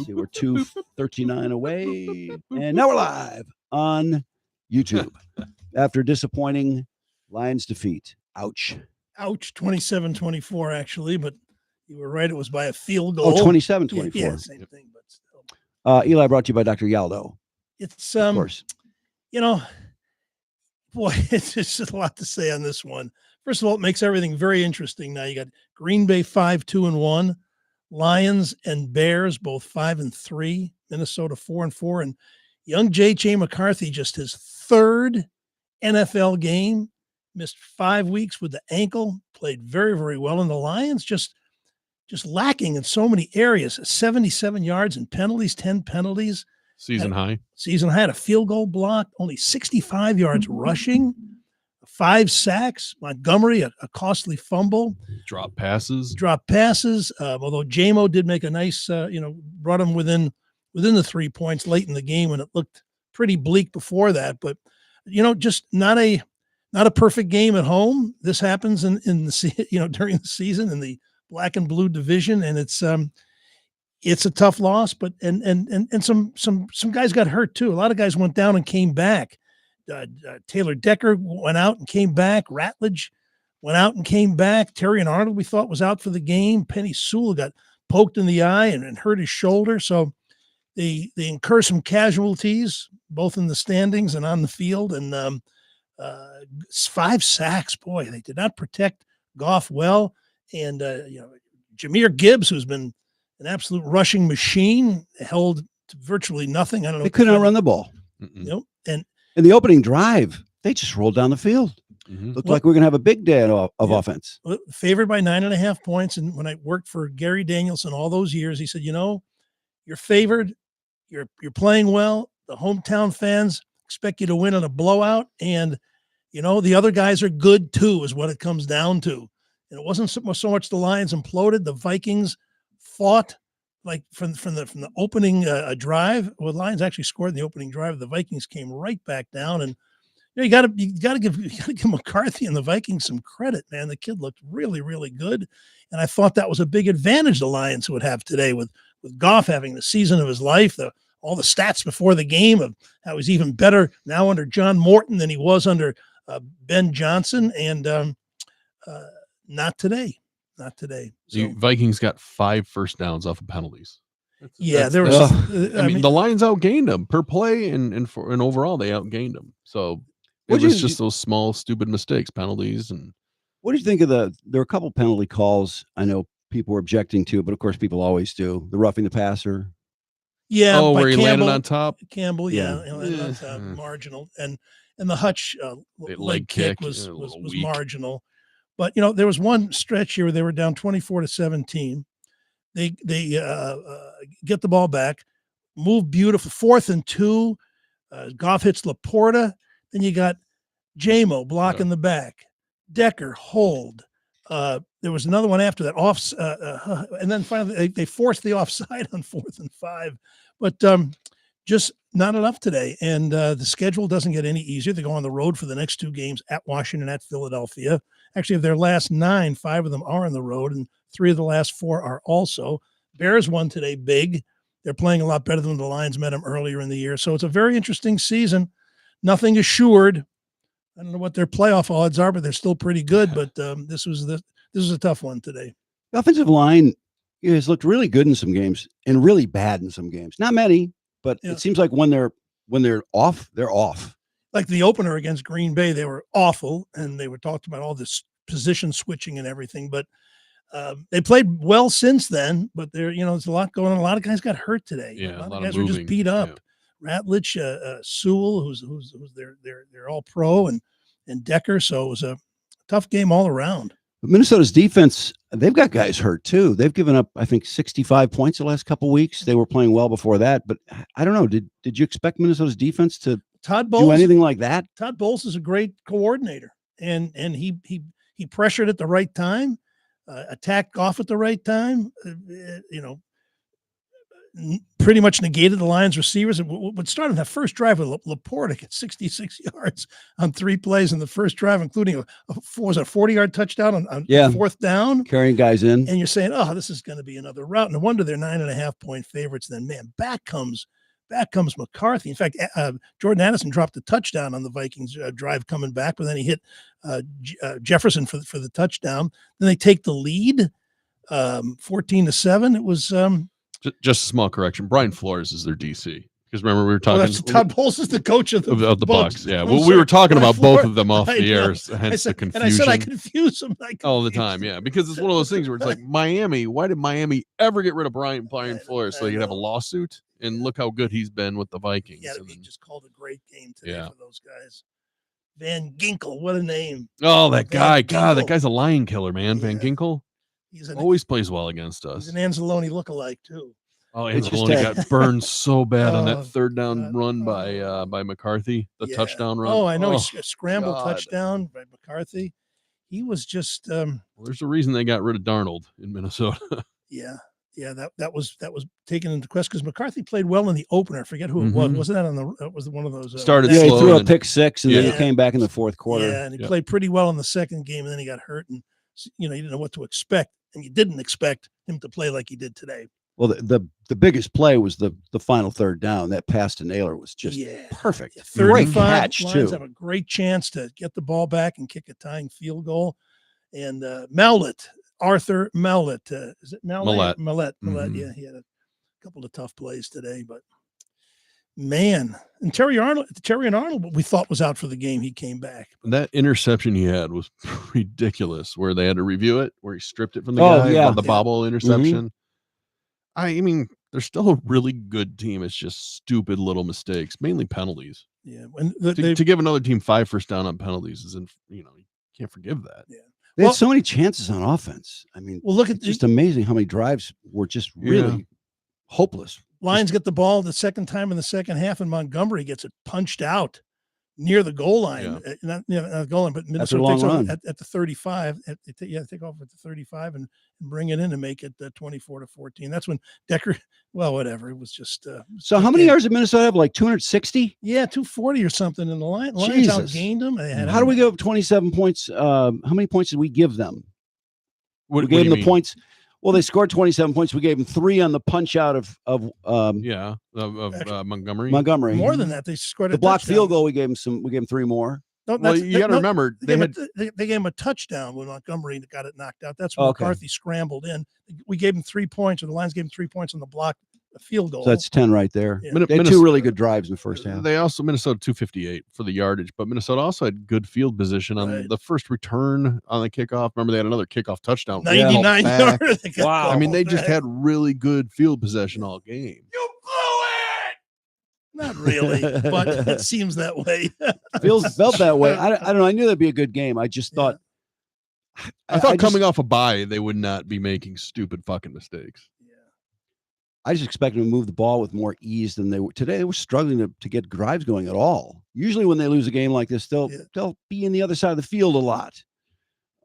See, we're 2:39 away, and now we're live on YouTube after disappointing Lions defeat. Ouch. Ouch, 27-24, actually, but you were right. It was by a field goal. Oh, 27-24. Yeah, same thing, but still. Eli brought to you by Dr. Yaldo. It's, of course. You know, boy, it's just a lot to say on this one. First of all, it makes everything very interesting. Now you got Green Bay 5-2-1, Lions and Bears both 5-3, Minnesota 4-4, and young J.J. McCarthy, just his third NFL game, missed 5 weeks with the ankle, played very, very well, and the Lions just lacking in so many areas. 77 yards and penalties, 10 penalties. Season high. Had a field goal blocked, only 65 yards rushing, 5 sacks. Montgomery, a costly fumble. Drop passes. Although J-Mo did make a nice, brought him within the 3 points late in the game when it looked pretty bleak before that. But, just not a perfect game at home. This happens in the, during the season in the black and blue division. And it's a tough loss, but and some guys got hurt too. A lot of guys went down and came back. Taylor Decker went out and came back. Ratledge went out and came back. Terry and Arnold we thought was out for the game. Penny Sewell got poked in the eye and hurt his shoulder. So they incur some casualties both in the standings and on the field. And 5 sacks. Boy, they did not protect Goff well. And Jahmyr Gibbs, who's been an absolute rushing machine, held to virtually nothing. I don't know. They couldn't run the ball. And in the opening drive, they just rolled down the field. Looked like we are going to have a big day of offense. Favored by 9.5 points. And when I worked for Gary Danielson all those years, he said, you're favored. You're playing well. The hometown fans expect you to win on a blowout. And, the other guys are good too, is what it comes down to. And it wasn't so much the Lions imploded. The Vikings fought like from the opening drive. Well, the Lions actually scored in the opening drive. The Vikings came right back down, and you got to give McCarthy and the Vikings some credit, man. The kid looked really, really good, and I thought that was a big advantage the Lions would have today with Goff having the season of his life. All the stats before the game of how he's even better now under John Morton than he was under Ben Johnson, and not today. Not today. So, the Vikings got 5 first downs off of penalties. There was. I mean, the Lions outgained them per play, and overall they outgained them. So it was just those small, stupid mistakes, penalties. And what do you think of there were a couple penalty calls I know people were objecting to, but of course people always do. The roughing the passer. Yeah. Oh, where he landed on top. Campbell. Yeah. Marginal. And the Hutch leg kick was marginal. But, there was one stretch here where they were down 24-17. They get the ball back, move beautiful, 4th and 2. Goff hits Laporta. Then you got J-Mo blocking the back. Decker, hold. There was another one after that, and then finally they forced the offside on 4th and 5. But just not enough today. And the schedule doesn't get any easier. They go on the road for the next 2 games at Washington, at Philadelphia. Actually, of their last 9, 5 of them are on the road, and 3 of the last 4 are also. Bears won today big. They're playing a lot better than the Lions met them earlier in the year. So it's a very interesting season. Nothing assured. I don't know what their playoff odds are, but they're still pretty good. But this was a tough one today. The offensive line has looked really good in some games and really bad in some games. Not many, but it seems like when they're off, they're off. Like the opener against Green Bay, they were awful, and they were talked about all this position switching and everything. But they played well since then. But there's a lot going on. A lot of guys got hurt today. Yeah, a lot of guys were just beat up. Yeah. Ratledge, Sewell, who's they're all pro, and Decker. So it was a tough game all around. But Minnesota's defense, they've got guys hurt too. They've given up, I think, 65 points the last couple of weeks. They were playing well before that, but I don't know. Did you expect Minnesota's defense to do anything like that? Todd Bowles is a great coordinator, and he pressured at the right time, attacked Goff at the right time. pretty much negated the Lions receivers. And what started that first drive with Laporte at 66 yards on 3 plays in the first drive, including a 40-yard touchdown on fourth down. Carrying guys in. And you're saying, oh, this is going to be another rout. No wonder they're 9.5-point favorites. Then, man, back comes McCarthy. In fact, Jordan Addison dropped a touchdown on the Vikings drive coming back, but then he hit Jefferson for the touchdown. Then they take the lead, 14-7. It was just a small correction. Brian Flores is their DC. Because remember we were talking. Todd Bowles is the coach of the Bucs. Yeah, well, we were talking about both of them off the air, hence the confusion. And I said I confuse them all the time. Yeah, because it's one of those things where it's like Miami. Why did Miami ever get rid of Brian Flores so they could have a lawsuit? And look how good he's been with the Vikings. Yeah, he just called a great game today for those guys. Van Ginkel, what a name! Oh, that guy! God, that guy's a lion killer, man. Van Ginkel. He's always plays well against us. He's an Anzalone lookalike too. Oh, Anzalone got burned so bad on that third down run by McCarthy, the touchdown run. Oh, I know. He scrambled touchdown by McCarthy. He was just. Well, there's a reason they got rid of Darnold in Minnesota. Yeah, that was taken into question because McCarthy played well in the opener. I forget who it was. Wasn't that on the? Was one of those? Started slow. He threw a and pick six, and then he came back in the fourth quarter. Yeah, and he played pretty well in the second game, and then he got hurt, and you didn't know what to expect, and you didn't expect him to play like he did today. Well, the biggest play was the final third down. That pass to Naylor was just perfect. Yeah, 35 great catch Lions too. Have a great chance to get the ball back and kick a tying field goal. And Arthur Mallett, is it Mallett? Mallett. Yeah, he had a couple of tough plays today, but man, and Terry and Arnold, we thought was out for the game. He came back. That interception he had was ridiculous. Where they had to review it, where he stripped it from the guy, the bobble interception. I mean, they're still a really good team. It's just stupid little mistakes, mainly penalties. Yeah, to give another team 5 first down on penalties isn't, you can't forgive that. Yeah, they had so many chances on offense. I mean, look at just amazing how many drives were just really hopeless. Lions get the ball the second time in the second half, and Montgomery gets it punched out near the goal line. Not the goal line, but Minnesota takes off at the 35. Take off at the 35 and bring it in and make it 24-14. That's when Decker. Well, whatever. It was just. So how many yards did Minnesota have? Like 260? Yeah, 240 or something. In the Lions outgained them. How do we go up 27 points? How many points did we give them? We gave them the points. Well, they scored 27 points. We gave them 3 on the punch out of Montgomery. Montgomery. More than that, they scored the blocked field goal. We gave them 3 more. No, you got to remember they gave him a touchdown when Montgomery got it knocked out. That's when McCarthy scrambled in. We gave him 3 points, or the Lions gave him 3 points on the blocked field goal. So that's 10 right there. Yeah. They had 2 really good drives in the first half. They also Minnesota 258 for the yardage, but Minnesota also had good field position on the first return on the kickoff. Remember, they had another kickoff touchdown. 99 yards. Wow! I mean, they just had really good field possession all game. You blew it. Not really, but it seems that way. Felt that way. I don't know. I knew that'd be a good game. I just thought. I thought coming off a bye, they would not be making stupid fucking mistakes. I just expected them to move the ball with more ease than they were today. They were struggling to get drives going at all. Usually when they lose a game like this, they'll be in the other side of the field a lot.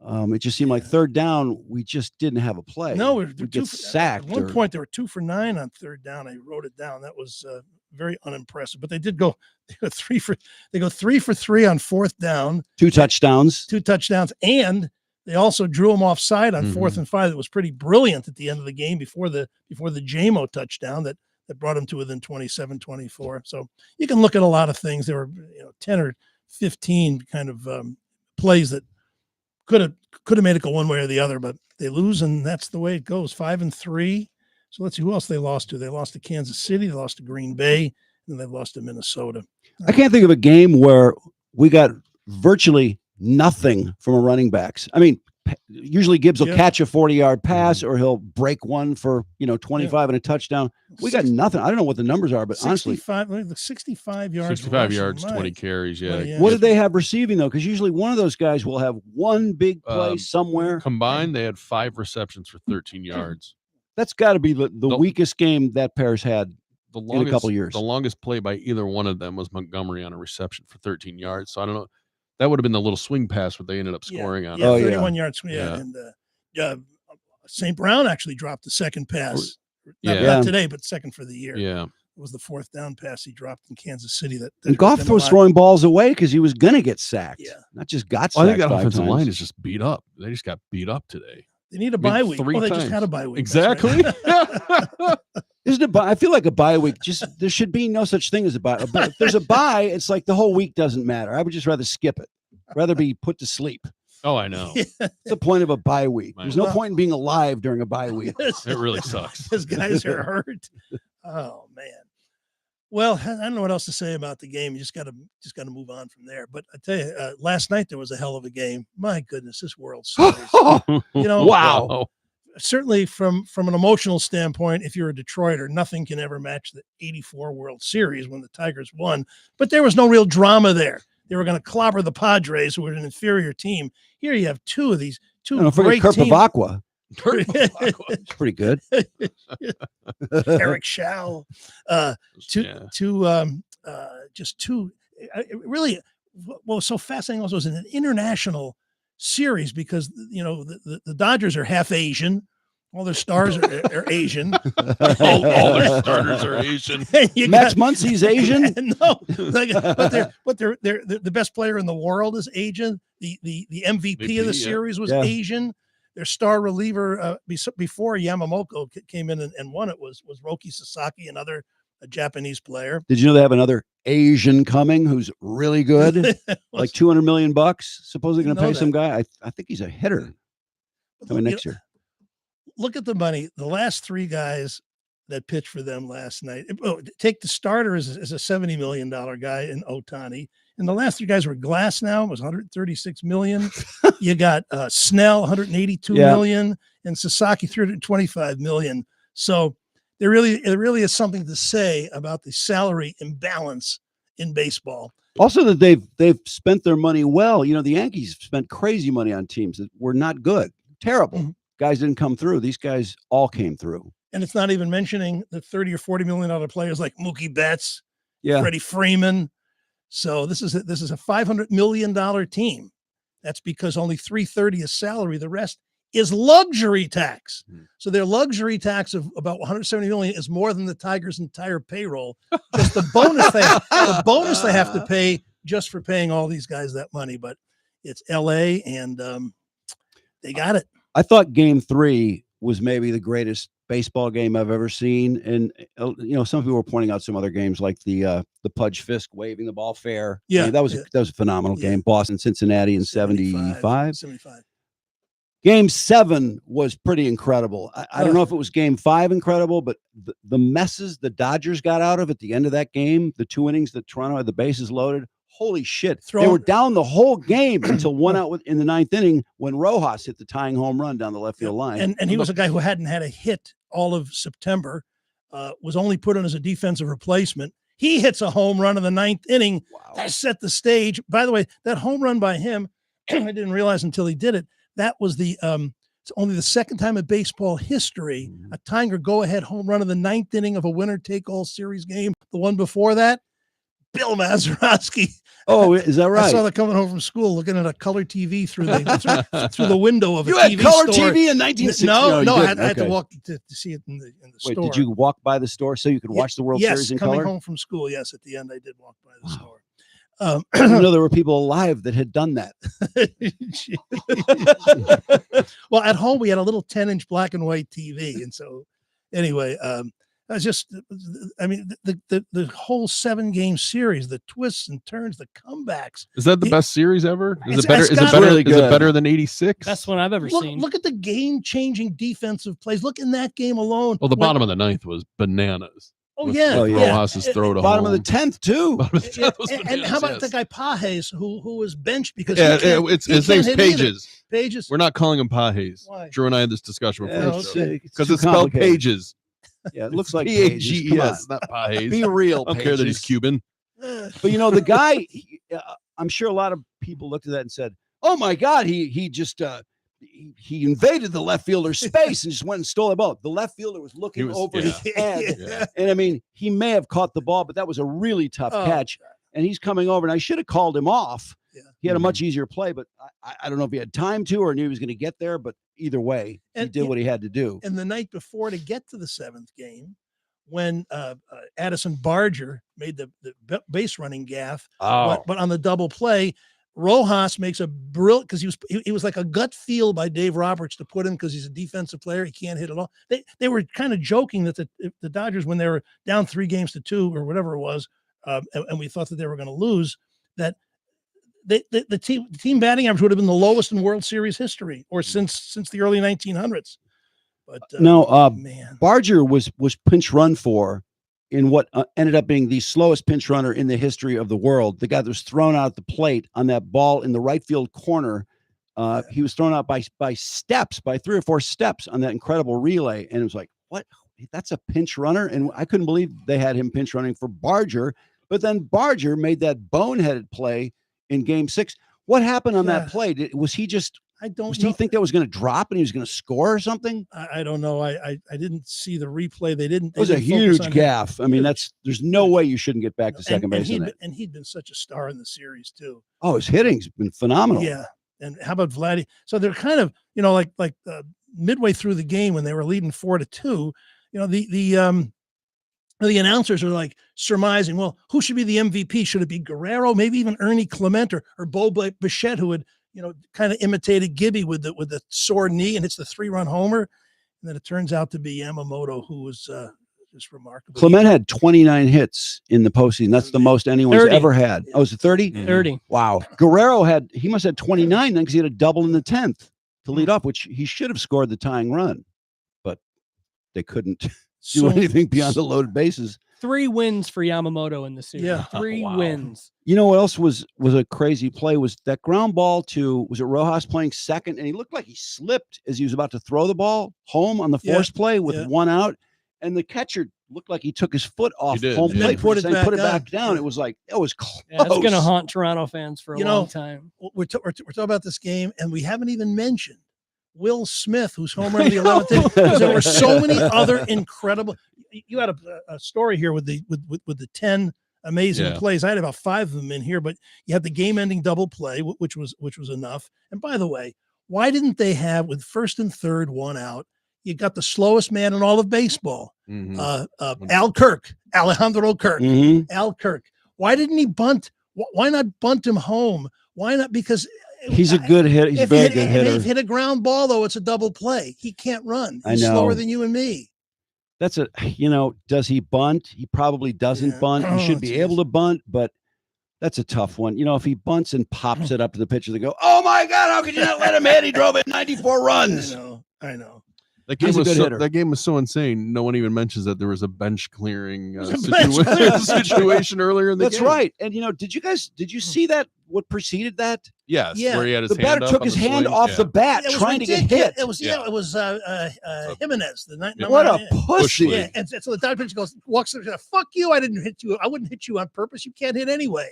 It just seemed like third down, we just didn't have a play. No, we get sacked. At one point, they were 2 for 9 on third down. I wrote it down. That was very unimpressive. But they did go. They go 3 for 3 on fourth down. 2 touchdowns. 2 touchdowns, and they also drew him offside on 4th and 5. That was pretty brilliant at the end of the game before the JMO touchdown that brought him to within 27-24. So you can look at a lot of things. There were 10 or 15 kind of plays that could have made it go one way or the other, but they lose, and that's the way it goes. 5-3. So let's see who else they lost to. They lost to Kansas City, they lost to Green Bay, and they lost to Minnesota. I can't think of a game where we got virtually nothing from a running backs. I mean, usually Gibbs will catch a 40-yard pass or he'll break one for 25 and a touchdown. We got nothing. I don't know what the numbers are, but 65 yards. 65 yards, 20 carries. Yeah. What did they have receiving though? Because usually one of those guys will have one big play somewhere. Combined, they had 5 receptions for 13 yards. That's got to be the weakest game that pair's had in a couple of years. The longest play by either one of them was Montgomery on a reception for 13 yards. So I don't know. That would have been the little swing pass what they ended up scoring on. 31 yard swing. Yeah. And St. Brown actually dropped the second pass. Not today, but second for the year. Yeah. It was the 4th down pass he dropped in Kansas City. And Goff was throwing balls away because he was going to get sacked. Yeah. Not just got sacked. I think that 5 offensive times. line is just beat up. They just got beat up today. They need a bye week. 3 They times. just had a bye week. Exactly. Right. Isn't I feel like a bye week. There should be no such thing as a bye. If there's a bye, it's like the whole week doesn't matter. I would just rather skip it. Rather be put to sleep. Oh, I know. What's the point of a bye week? There's no point in being alive during a bye week. It really sucks. Those guys are hurt. Oh man. Well, I don't know what else to say about the game. You just got to move on from there. But I tell you, last night there was a hell of a game. My goodness, this World Series. Wow. Certainly from an emotional standpoint, if you're a Detroiter, nothing can ever match the '84 World Series when the Tigers won. But there was no real drama there. They were going to clobber the Padres, who were an inferior team. Here you have two great Kurt teams. Pavakwa. Pretty good. Eric Schau. Really, what was so fascinating also was an international series because, the Dodgers are half Asian. All their stars are Asian. all their starters are Asian. Max Muncy's Asian? No, but they're the best player in the world is Asian. The MVP of the series was Asian. Their star reliever before Yamamoto came in and won it was Roki Sasaki, another Japanese player. Did you know they have another Asian coming who's really good? Like $200 million. Supposedly going to pay some guy. I think he's a hitter coming next year. Look at the money. The last 3 guys that pitched for them last night. Take the starter as a $70 million guy in Ohtani. And the last 3 guys were Glasnow, was $136 million. You got Snell, $182 million, and Sasaki, $325 million. So there really is something to say about the salary imbalance in baseball. Also, that they've spent their money well. The Yankees spent crazy money on teams that were not good, terrible. Mm-hmm. Guys didn't come through. These guys all came through. And it's not even mentioning the $30 or $40 million players like Mookie Betts, Freddie Freeman. So this is a $500 million team. That's because only $330 is salary. The rest is luxury tax. So their luxury tax of about $170 million is more than the Tigers' entire payroll. Just the bonus they have to pay just for paying all these guys that money. But it's LA and they got it. I thought Game 3 was maybe the greatest baseball game I've ever seen, and some people were pointing out some other games like the Pudge Fisk waving the ball fair. Yeah, that was a phenomenal game. Boston, Cincinnati in 75. Game 7 was pretty incredible. I don't know if it was Game 5 incredible, but the messes the Dodgers got out of at the end of that game, the 2 innings that Toronto had the bases loaded. Holy shit. They were down the whole game until 1 out in the 9th inning when Rojas hit the tying home run down the left field line. And he was a guy who hadn't had a hit all of September, was only put in as a defensive replacement. He hits a home run in the 9th inning. Wow. That set the stage. By the way, that home run by him, I didn't realize until he did it, that was it's only the second time in baseball history a Tiger go-ahead home run in the 9th inning of a winner-take-all series game. The one before that, Bill Mazeroski. Oh, is that right? I saw that coming home from school, looking at a color TV through the window of a TV store. You had color TV in 1960? No, I had to walk to see it in the store. Wait, did you walk by the store so you could watch the World Series in color? Yes, coming home from school, yes. At the end, I did walk by the store. I didn't know there were people alive that had done that. Well, at home, we had a little 10-inch black and white TV. And so anyway, I was just, the whole 7-game series, the twists and turns, the comebacks. Is that the best series ever? Is it better than 86? Best one I've ever seen. Look at the game-changing defensive plays. Look in that game alone. Well, the bottom of the 9th was bananas. Oh, yeah. Rojas's throw to bottom home. of the 10th, too. And how about the guy Pages, who was benched because his name's Pages. Pages. We're not calling him Pages. Why? Drew and I had this discussion before. Because it's spelled Pages. Yeah, it looks like Pages, not Pages. Be real. I don't care that he's Cuban. But the guy, I'm sure a lot of people looked at that and said, "Oh my God, he just he invaded the left fielder's space and just went and stole the ball." The left fielder was looking over his head, and he may have caught the ball, but that was a really tough catch. And he's coming over, and I should have called him off He had a much easier play, but I don't know if he had time to or knew he was going to get there. But either way, he did what he had to do. And the night before, to get to the 7th game, when Addison Barger made the base running gaff, but on the double play, Rojas makes a brilliant, because he was like a gut feel by Dave Roberts to put him, because he's a defensive player. He can't hit at all. They were kind of joking that the Dodgers, when they were down 3-2 or whatever it was, and we thought that they were going to lose, that the team batting average would have been the lowest in World Series history, or since the early 1900s. But man, Barger was pinch run for in what ended up being the slowest pinch runner in the history of the world. The guy that was thrown out at the plate on that ball in the right field corner. He was thrown out by 3 or 4 steps on that incredible relay. And it was like, what? That's a pinch runner? And I couldn't believe they had him pinch running for Barger. But then Barger made that boneheaded play in Game 6. What happened on that play? Was he just... Did he think that was going to drop and he was going to score or something? I don't know. I didn't see the replay. They didn't. It was a huge gaff. I mean, there's no way you shouldn't get back to second base. And he'd been such a star in the series too. Oh, his hitting's been phenomenal. Yeah. And how about Vladdy? So they're kind of, like midway through the game when they were leading 4-2, the announcers are like surmising, well, who should be the MVP? Should it be Guerrero? Maybe even Ernie Clement or Bo Bichette, who had, kind of imitated Gibby with the sore knee, and it's the 3-run homer. And then it turns out to be Yamamoto, who was just remarkable. Clement had 29 hits in the postseason. That's the most anyone's ever had. Oh, is it 30? 30. Wow. Guerrero he must have had 29 then, because he had a double in the 10th to lead off, which he should have scored the tying run, but they couldn't do anything beyond the loaded bases. 3 wins for Yamamoto in the series. Yeah. 3 wins. You know what else was a crazy play? Was that ground ball to, was it Rojas playing second? And he looked like he slipped as he was about to throw the ball home on the force play with 1 out. And the catcher looked like he took his foot off home plate. Put it back down. It was like, it was close. Yeah, it's going to haunt Toronto fans for a long time. We're talking about this game, and we haven't even mentioned Will Smith, who's home run of the 11th inning. There were so many other incredible. You had a story here with the 10 amazing plays. I had about 5 of them in here, but you had the game-ending double play, which was enough. And by the way, why didn't they have, with first and third, 1 out? You got the slowest man in all of baseball, Alejandro Kirk. Al Kirk. Why didn't he bunt? Why not bunt him home? Why not? Because he's a good hitter. He's a very good hitter. If he hit a ground ball, though, it's a double play. He can't run. He's slower than you and me. That's does he bunt? He probably doesn't bunt. He should be able to bunt, but that's a tough one. If he bunts and pops it up to the pitcher, they go, oh my God, how could you not let him hit? He drove it 94 runs. I know. That game was so insane. No one even mentions that there was a bench clearing situation earlier in the game. That's right. And did you see that? What preceded that? Yes. Yeah. Where he had his the batter took his hand off the bat trying to get hit. It was Jimenez. What a pussy. Yeah. And so the doctor walks up and says, fuck you. I didn't hit you. I wouldn't hit you on purpose. You can't hit anyway.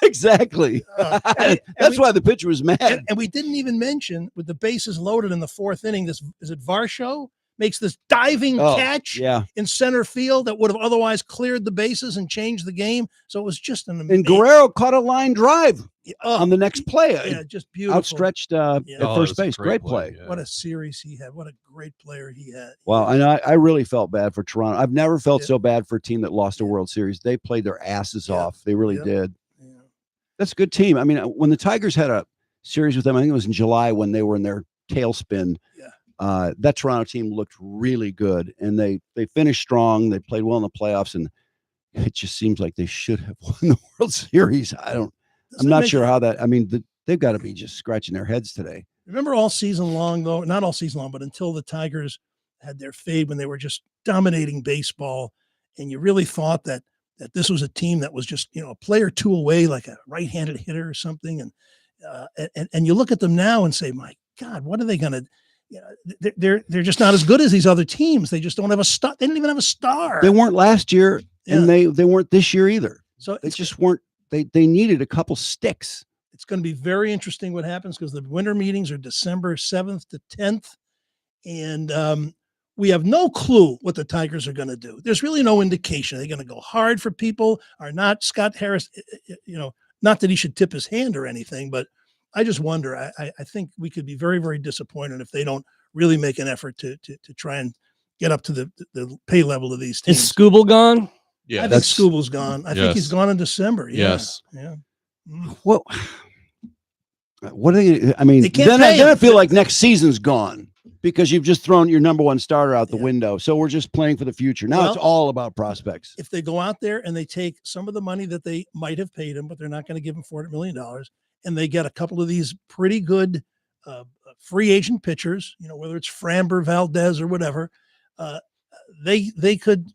Exactly. That's why the pitcher was mad. And we didn't even mention, with the bases loaded in the 4th inning, is it Varsho makes this diving catch in center field that would have otherwise cleared the bases and changed the game. So it was just an amazing. And Guerrero caught a line drive on the next play. Yeah, just beautiful. Outstretched at first base. Great play. What a series he had. What a great player he had. Well, and I really felt bad for Toronto. I've never felt so bad for a team that lost a World Series. They played their asses off. They really did. Yeah. That's a good team. I mean, when the Tigers had a series with them, I think it was in July when they were in their tailspin. Yeah. That Toronto team looked really good, and they finished strong. They played well in the playoffs, and it just seems like they should have won the World Series. I'm not sure how that. I mean, they've got to be just scratching their heads today. Remember all season long, though, not all season long, but until the Tigers had their fade when they were just dominating baseball, and you really thought that this was a team that was just a player 2 away, like a right-handed hitter or something, and you look at them now and say, my God, what are they going to? They're just not as good as these other teams. They just don't have a star. They didn't even have a star. They weren't last year, and they weren't this year either. So they just weren't. They needed a couple sticks. It's going to be very interesting what happens, because the winter meetings are December 7th to 10th, and we have no clue what the Tigers are going to do. There's really no indication. Are they going to go hard for people or not? Scott Harris, Not that he should tip his hand or anything, but I just wonder. I think we could be very, very disappointed if they don't really make an effort to try and get up to the pay level of these teams. Is Scooble gone? Yeah, I think Scooble's gone. I think he's gone in December. Yeah. Yes. Yeah. Well, what are they? I mean, They can't then pay him. I feel like next season's gone because you've just thrown your number one starter out the window. So we're just playing for the future. Now it's all about prospects. If they go out there and they take some of the money that they might have paid him, but they're not going to give him $400 million, and they get a couple of these pretty good free agent pitchers, whether it's Framber, Valdez, or whatever, they could,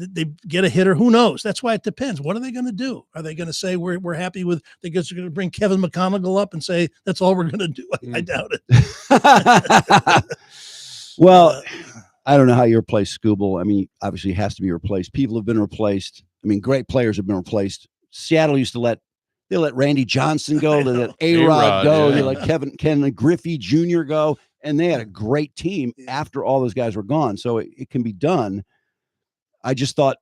they get a hitter. Who knows? That's why it depends. What are they going to do? Are they going to say we're happy with? They are going to bring Kevin McConaughey up and say that's all we're going to do? I doubt it. Well, I don't know how you replace Scooble. I mean, obviously, it has to be replaced. People have been replaced. I mean, great players have been replaced. Seattle used to let Randy Johnson go. They let A-Rod go. Yeah. They let Ken Griffey Jr. go, and they had a great team after all those guys were gone. So it can be done. I just thought,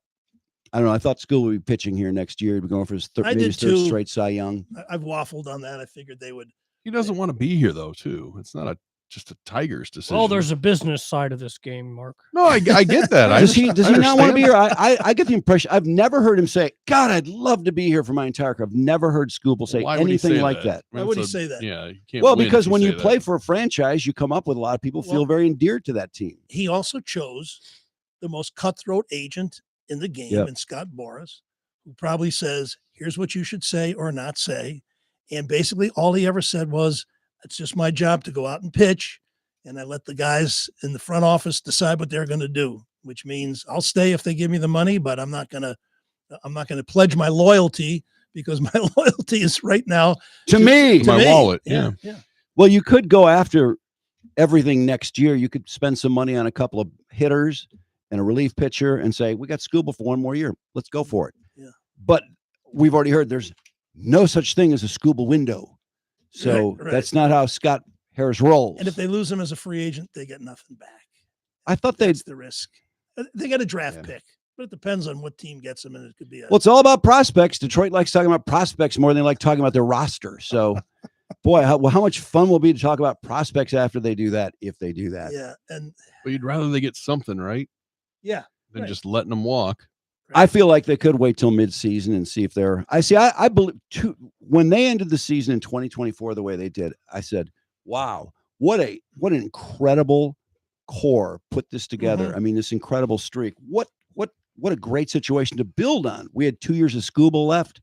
I don't know. I thought Scooble would be pitching here next year. He'd be going for his third straight Cy Young. I've waffled on that. I figured they would. He doesn't want to be here though, too. It's not just a Tigers decision. Well, there's a business side of this game, Mark. No, I get that. Does he not want to be here? I get the impression. I've never heard him say, God, I'd love to be here for my entire career. I've never heard Scooble say anything like that. Why would he say that? Yeah. You can't well, because when you play for a franchise, you come up with a lot of people feel very endeared to that team. He also chose the most cutthroat agent in the game, and Scott Boras, who probably says, here's what you should say or not say. And basically all he ever said was, it's just my job to go out and pitch. And I let the guys in the front office decide what they're going to do, which means I'll stay if they give me the money, but I'm not going to pledge my loyalty, because my loyalty is right now to me, my wallet. Yeah. Well, you could go after everything next year. You could spend some money on a couple of hitters and a relief pitcher and say, we got Scooble for one more year. Let's go for it. Yeah. But we've already heard there's no such thing as a Scooble window. So that's not how Scott Harris rolls. And if they lose him as a free agent, they get nothing back. I thought that's the risk. They got a draft pick, but it depends on what team gets them. And it could be well, it's all about prospects. Detroit likes talking about prospects more than they like talking about their roster. So boy, how much fun will it be to talk about prospects after they do that, if they do that. Yeah. But you'd rather they get something, right? Yeah. Than just letting them walk. I feel like they could wait till mid-season and see if they're. I believe when they ended the season in 2024 the way they did, I said, "Wow, what an incredible core put this together." Mm-hmm. I mean, this incredible streak. What a great situation to build on. We had 2 years of Scooble left,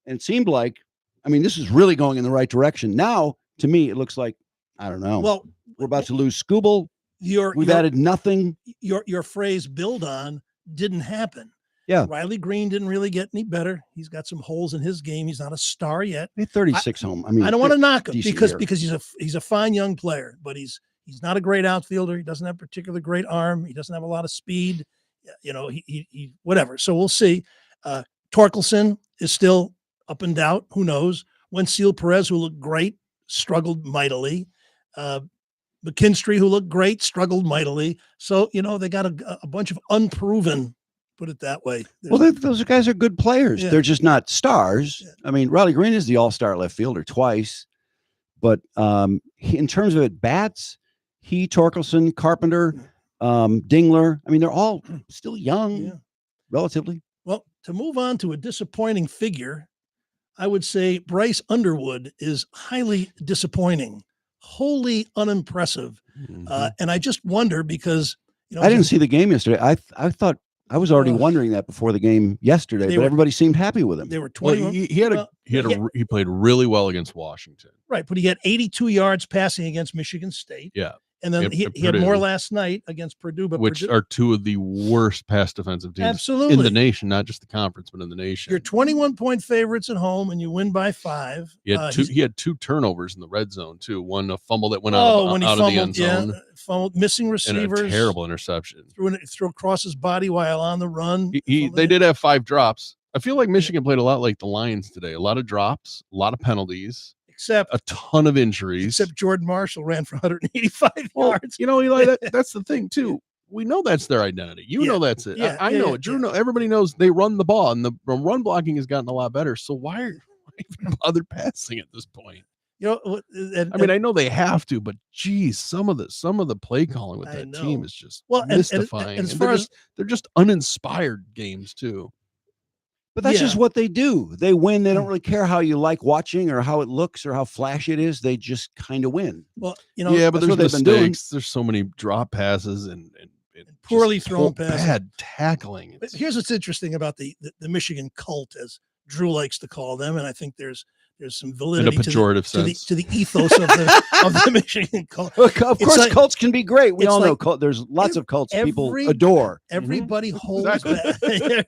and it seemed like, I mean, this is really going in the right direction. Now, to me, it looks like, I don't know. Well, we're about to lose Scooble. We've added nothing. Your phrase "build on" didn't happen. Yeah. Riley Green didn't really get any better. He's got some holes in his game. He's not a star yet. He had 36 home. I mean, I don't want to knock him because he's a fine young player, but he's not a great outfielder. He doesn't have particularly great arm. He doesn't have a lot of speed. He whatever. So we'll see. Torkelson is still up and down. Who knows? Wenceal Perez, who looked great, struggled mightily. McKinstry, who looked great, struggled mightily. So, they got a bunch of unproven, put it that way. Those guys are good players. Yeah. They're just not stars. Yeah. I mean, Riley Green is the all-star left fielder twice. But in terms of at bats, Torkelson, Carpenter, Dingler, I mean, they're all still young, relatively. Well, to move on to a disappointing figure, I would say Bryce Underwood is highly disappointing, wholly unimpressive. Mm-hmm. And I just wonder because, I didn't see the game yesterday. I thought I was already wondering that before the game yesterday, but everybody seemed happy with him. They were 20. He played really well against Washington. Right, but he had 82 yards passing against Michigan State. Yeah. And then he had more last night against Purdue. But which are two of the worst pass defensive teams in the nation, not just the conference, but in the nation. You're 21-point favorites at home, and you win by 5 He had two turnovers in the red zone, too. One, a fumble that went out of the end zone. Yeah, fumbled, missing receivers. And a terrible interception. Threw across his body while on the run. They did have 5 drops. I feel like Michigan played a lot like the Lions today. A lot of drops, a lot of penalties. Except a ton of injuries. Except Jordan Marshall ran for 185 yards. Eli, that's the thing too. We know that's their identity. You know that's it. I know it. Drew know. Everybody knows they run the ball, and the run blocking has gotten a lot better. So why even bother passing at this point. You know, I mean, I know they have to, but geez, some of the play calling with that team is just mystifying. And as far as they're just uninspired games too. But that's just what they do. They win. They don't really care how you like watching or how it looks or how flashy it is. They just kind of win. Well, but there's mistakes. There's so many drop passes and poorly thrown passes, bad tackling. But here's what's interesting about the Michigan cult, as Drew likes to call them, and I think there's some validity in a pejorative sense to the ethos of the Michigan cult. Of course, cults can be great. We all know there's lots of cults people adore. Everybody holds back.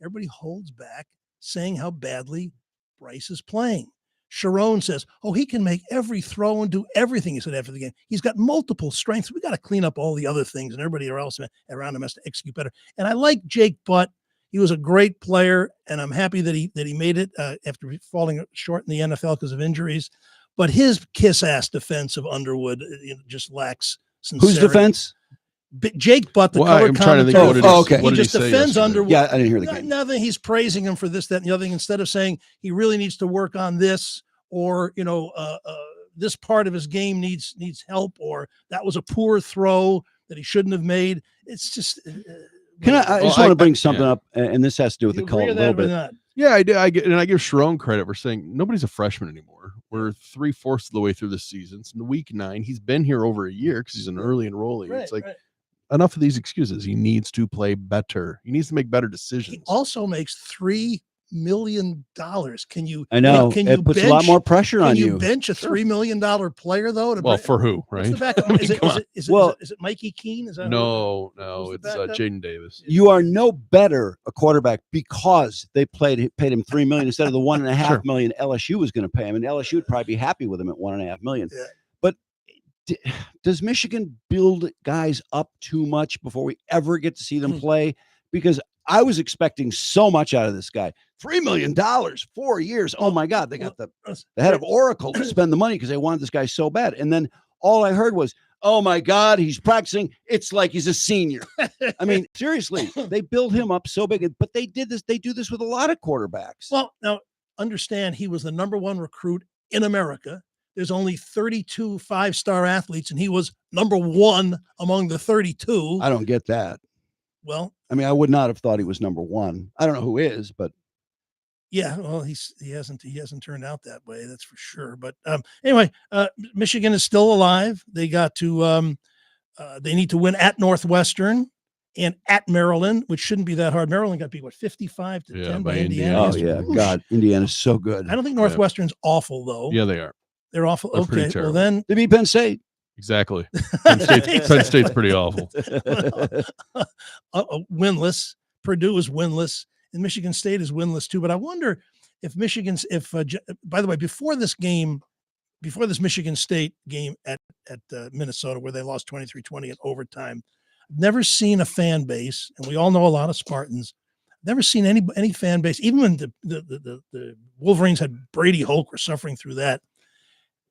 Everybody holds back, saying how badly Bryce is playing. Sharon says, he can make every throw and do everything, he said after the game. He's got multiple strengths. We got to clean up all the other things, and everybody else around him has to execute better. And I like Jake Butt. He was a great player, and I'm happy that he made it after falling short in the NFL because of injuries. But his kiss-ass defense of Underwood just lacks sincerity. Whose defense? Jake Butt, the color commentator. What he just defends Underwood. Yeah, I didn't hear the game. Nothing. He's praising him for this, that, and the other thing, instead of saying he really needs to work on this, or this part of his game needs help, or that was a poor throw that he shouldn't have made. It's just. I just want to bring something up, and this has to do with the cult a little bit. Yeah, I give Sharon credit for saying nobody's a freshman anymore. We're 3/4 of the way through the season. It's in week 9. He's been here over a year because he's an early enrollee. It's like enough of these excuses. He needs to play better. He needs to make better decisions. He also makes $3 million. Can you? I know. It puts a lot more pressure on you. Can you bench a $3 million player though? For who? Right? Is it Mikey Keene? Is that no? It's Jaden Davis. You are no better a quarterback because they paid him $3 million instead of the $1.5 million LSU was going to pay him, and LSU would probably be happy with him at $1.5 million. Yeah. But does Michigan build guys up too much before we ever get to see them play? Because I was expecting so much out of this guy. $3 million, 4 years. Oh my God. They got the head of Oracle to spend the money because they wanted this guy so bad. And then all I heard was, oh my God, he's practicing. It's like he's a senior. I mean, seriously, they build him up so big, but they do this with a lot of quarterbacks. Well, now understand he was the #1 recruit in America. There's only 32 5-star athletes, and he was #1 among the 32. I don't get that. Well, I mean, I would not have thought he was #1. I don't know who is, but yeah, well, he hasn't turned out that way. That's for sure. But anyway, Michigan is still alive. They got to they need to win at Northwestern and at Maryland, which shouldn't be that hard. Maryland got beat 55-10 by Indiana. Oh yeah, God, Indiana's so good. I don't think Northwestern's awful though. Yeah, they are. They're awful. They're okay, well then they beat Penn State. Exactly. Penn State's pretty awful. Winless. Purdue is winless, and Michigan State is winless too. But I wonder if by the way, before this Michigan State game at Minnesota, where they lost 23-20 in overtime, I've never seen a fan base, and we all know a lot of Spartans. Never seen any fan base, even when the Wolverines had Brady Hoke, were suffering through that.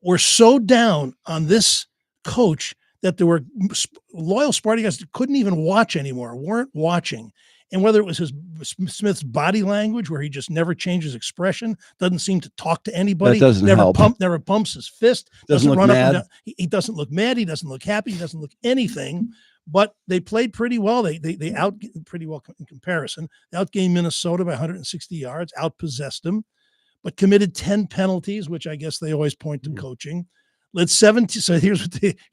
We're so down on this coach that there were loyal Sparty guys that couldn't even watch anymore, weren't watching. And whether it was Smith's body language, where he just never changes expression, doesn't seem to talk to anybody, that doesn't help. Never pumps his fist, doesn't run mad. Up and down. He doesn't look mad. He doesn't look happy. He doesn't look anything. But they played pretty well. They out pretty well in comparison. They outgained Minnesota by 160 yards, outpossessed them, but committed 10 penalties, which I guess they always point to coaching. Led 17. So here's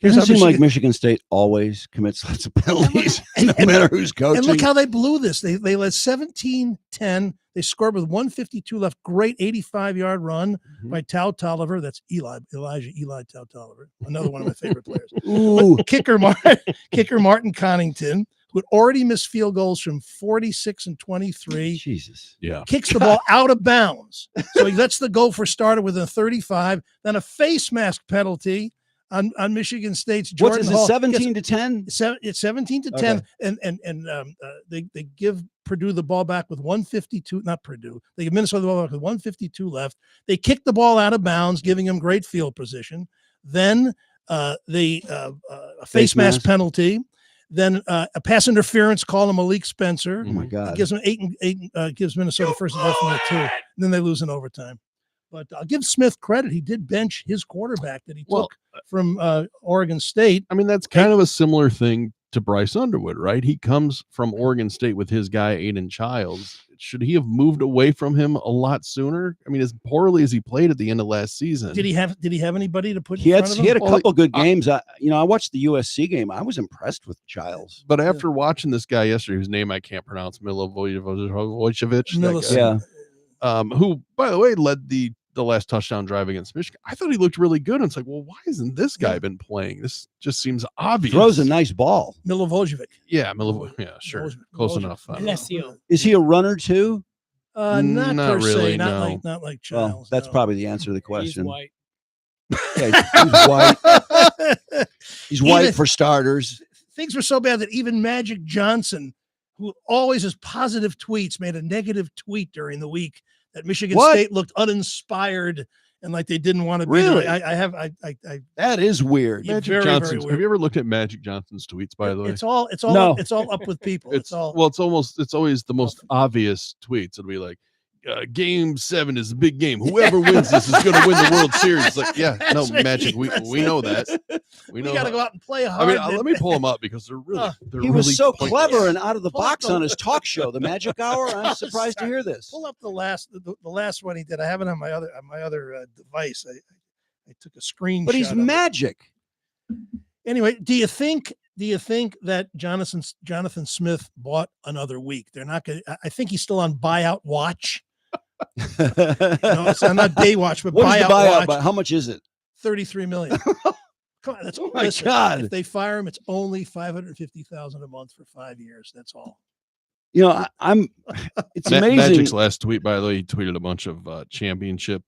how seem like Michigan State always commits lots of penalties, no matter who's coaching. And look how they blew this. They led 17-10. They scored with 152 left. Great 85-yard run by Tau Tolliver. That's Elijah Tau Tolliver, another one of my favorite players. Ooh. Kicker Martin Connington, who had already missed field goals from 46 and 23. Jesus. Yeah. Kicks the ball out of bounds. So he lets the gopher starter within 35. Then a face mask penalty on Michigan State's Jordan Hall. 17-10? It's 17-10. Okay. And they give Purdue the ball back with 152. Not Purdue. They give Minnesota the ball back with 152 left. They kick the ball out of bounds, giving them great field position. Then a face mask penalty. Then a pass interference call on Malik Spencer. Oh my God! Gives them gives Minnesota first and 10 from the 2. And then they lose in overtime. But I'll give Smith credit. He did bench his quarterback that he took from Oregon State. I mean, that's kind of a similar thing to Bryce Underwood, right? He comes from Oregon State with his guy, Aiden Childs. Should he have moved away from him a lot sooner? I mean, as poorly as he played at the end of last season. Did he have anybody to put he in had, front of him? He had a couple good games. I watched the USC game. I was impressed with Childs. But after watching this guy yesterday, whose name I can't pronounce, Milivojevic, who, by the way, led the last touchdown drive against Michigan. I thought he looked really good. And it's like, well, why hasn't this guy been playing? This just seems obvious. Throws a nice ball. Milivojevic. Yeah, sure. Close enough. Is he a runner too? Not per really, se. Not like Childs. Well, that's probably the answer to the question. He's white. Yeah, he's white. He's white for starters. Things were so bad that even Magic Johnson, who always has positive tweets, made a negative tweet during the week that Michigan State looked uninspired and like they didn't want to be. Really? That is weird. Magic Johnson. Have you ever looked at Magic Johnson's tweets? By the way, it's all up with people. It's always the most obvious tweets. It'll be like, Game 7 is a big game. Whoever wins this is going to win the World Series. Like, Magic. We know that. We got to go out and play hard. I mean, let me pull them up because they're really. He was so clever and out of the box on his talk show, the Magic Hour. I'm surprised to hear this. Pull up the last one he did. I have it on my other device. I took a screenshot. But he's Magic. Anyway, do you think that Jonathan Smith bought another week? They're not going to. I think he's still on buyout watch. It's not day watch, but buyout watch. How much is it? $33 million. Come on, that's God. If they fire him, it's only $550,000 a month for 5 years. That's all. It's amazing. Magic's last tweet, by the way, he tweeted a bunch of championship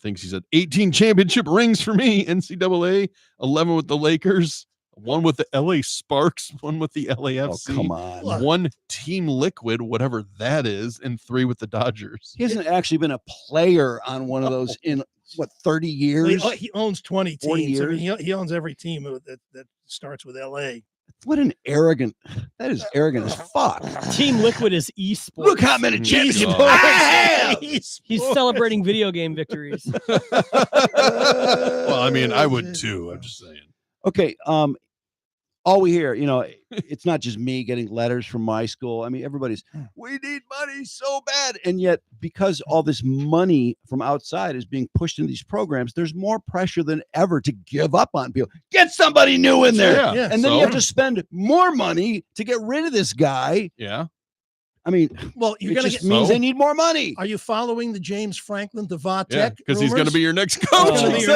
things. He said 18 championship rings for me, NCAA, 11 with the Lakers, 1 with the LA Sparks, 1 with the LAFC. Oh, come on. 1 Team Liquid, whatever that is, and 3 with the Dodgers. He hasn't actually been a player on one of those in 30 years? He owns 20 teams. 40 years? I mean, he owns every team that starts with LA. What an arrogant! That is arrogant as fuck. Team Liquid is esports. Look how many championships I have. He's celebrating video game victories. Well, I mean, I would too. I'm just saying. Okay. All we hear, it's not just me getting letters from my school. I mean, everybody's, we need money so bad. And yet, because all this money from outside is being pushed into these programs, there's more pressure than ever to give up on people. Get somebody new in there. Yeah. And then you have to spend more money to get rid of this guy. Yeah. I mean, well, it just means they need more money. Are you following the James Franklin to Vatek? Yeah, because he's going to be your next coach. Those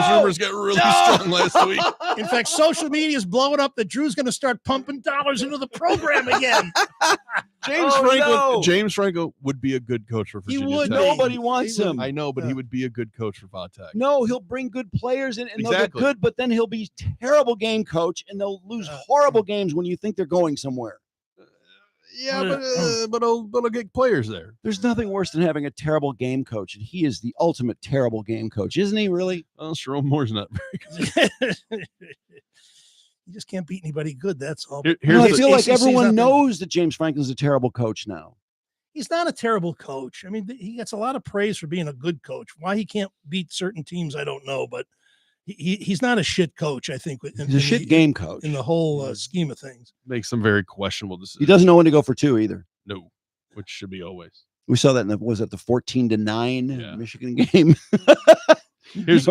rumors got really strong last week. In fact, social media is blowing up that Drew's going to start pumping dollars into the program again. James Franklin would be a good coach for Virginia. He would. Tech. Nobody wants him. I know, but he would be a good coach for Vatek. No, he'll bring good players in, and they'll get good, but then he'll be terrible game coach, and they'll lose horrible games when you think they're going somewhere. Yeah, but I'll get players there. There's nothing worse than having a terrible game coach, and he is the ultimate terrible game coach, isn't he? Really? Well, Sharon Moore's not very good. You just can't beat anybody good. That's all. I feel like everyone knows that James Franklin's a terrible coach now. He's not a terrible coach. I mean, he gets a lot of praise for being a good coach. Why he can't beat certain teams, I don't know, but he's not a shit coach, I think. He's a shit game coach. In the whole scheme of things. Makes some very questionable decisions. He doesn't know when to go for 2 either. No, which should be always. We saw that in the 14-9 Michigan game. Here's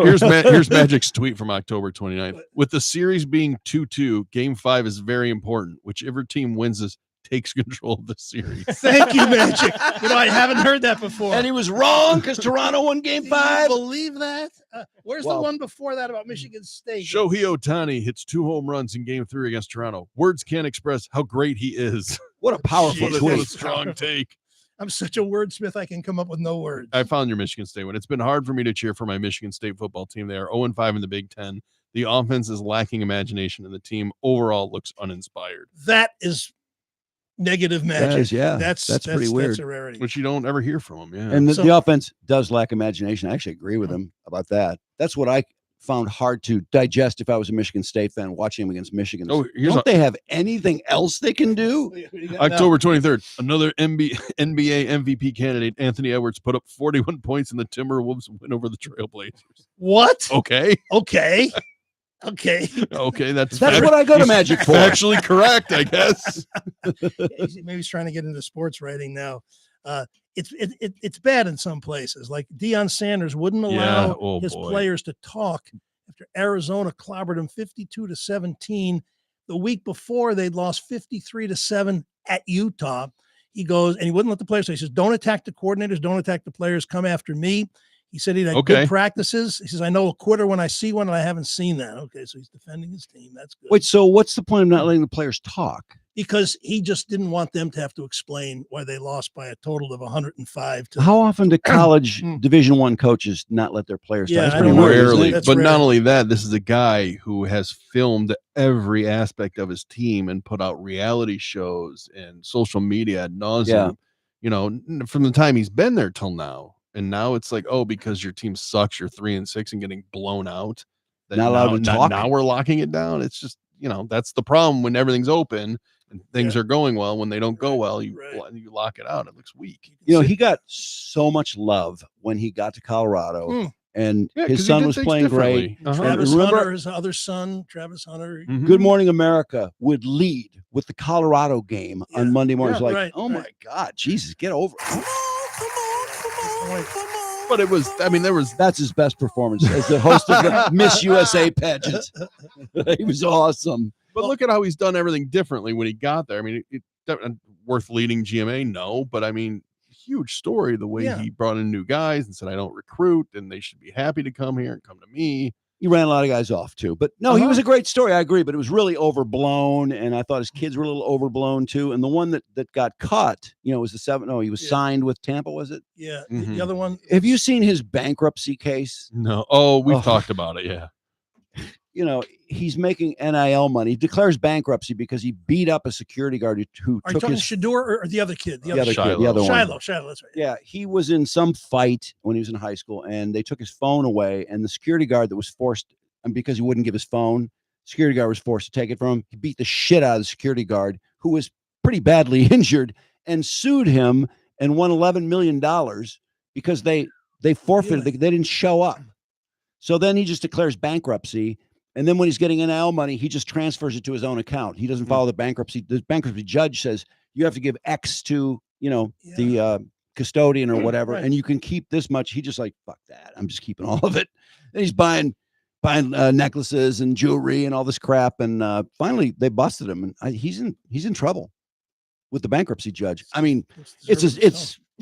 Magic's tweet from October 29th. With the series being 2-2, Game 5 is very important. Whichever team wins this takes control of the series. Thank you, Magic. I haven't heard that before. And he was wrong because Toronto won Game 5. Believe that? Where's the one before that about Michigan State? Shohei Ohtani hits 2 home runs in Game 3 against Toronto. Words can't express how great he is. What a powerful tweet. What a strong take. I'm such a wordsmith, I can come up with no words. I found your Michigan State one. It's been hard for me to cheer for my Michigan State football team. They are 0-5 in the Big Ten. The offense is lacking imagination, and the team overall looks uninspired. That is negative Magic. That's pretty weird. That's a rarity. Which you don't ever hear from him. Yeah. And the offense does lack imagination. I actually agree with him about that. That's what I found hard to digest if I was a Michigan State fan watching them against Michigan. Oh, don't they have anything else they can do? October 23rd, another NBA MVP candidate, Anthony Edwards, put up 41 points in the Timberwolves win over the Trailblazers. What? Okay. Okay. That's what I go to Magic for. Actually correct, I guess. Maybe he's trying to get into sports writing now. It's bad in some places. Like Deion Sanders wouldn't allow his players to talk after Arizona clobbered him 52-17. The week before, they'd lost 53-7 at Utah. He goes, and he wouldn't let the players say, he says, don't attack the coordinators, don't attack the players, come after me. He said he had good practices. He says, I know a quarter when I see one, and I haven't seen that. Okay, so he's defending his team. That's good. Wait, so what's the point of not letting the players talk? Because he just didn't want them to have to explain why they lost by a total of 105. How often do college Division I coaches not let their players talk? Yeah, rarely. But not only that, this is a guy who has filmed every aspect of his team and put out reality shows and social media ad nauseum, from the time he's been there till now. And now it's like, because your team sucks, you're 3-6 and getting blown out. Not allowed to talk. Now we're locking it down. It's just, that's the problem when everything's open and things are going well. When they don't go well, you lock it out. It looks weak. He got so much love when he got to Colorado. And his son was playing great. Travis Hunter, his other son, Travis Hunter. Good Morning America would lead with the Colorado game on Monday mornings. My God, Jesus, get over it. But that's his best performance as the host of the Miss USA pageant. He was awesome. But look at how he's done everything differently when he got there. I mean, worth leading GMA? No, but I mean, huge story the way he brought in new guys and said, I don't recruit and they should be happy to come here and come to me. He ran a lot of guys off too, but no, he was a great story. I agree, but it was really overblown. And I thought his kids were a little overblown too. And the one that got cut, was the 7. No, he was signed with Tampa. Was it? Yeah. The other one. Have you seen his bankruptcy case? No. We've talked about it. Yeah. He's making NIL money. He declares bankruptcy because he beat up a security guard who took his Shador or the other kid. The other kid, the other one. Shiloh, that's right. Yeah, he was in some fight when he was in high school, and they took his phone away. And the security guard that was forced, and because he wouldn't give his phone, security guard was forced to take it from him. He beat the shit out of the security guard, who was pretty badly injured, and sued him and won $11 million because they forfeited. They didn't show up. So then he just declares bankruptcy. And then when he's getting NIL money, he just transfers it to his own account. He doesn't follow the bankruptcy. The bankruptcy judge says you have to give X to, the custodian or whatever, and you can keep this much. He just fuck that. I'm just keeping all of it. And he's buying necklaces and jewelry and all this crap. And finally, they busted him, and he's in trouble with the bankruptcy judge. I mean, it's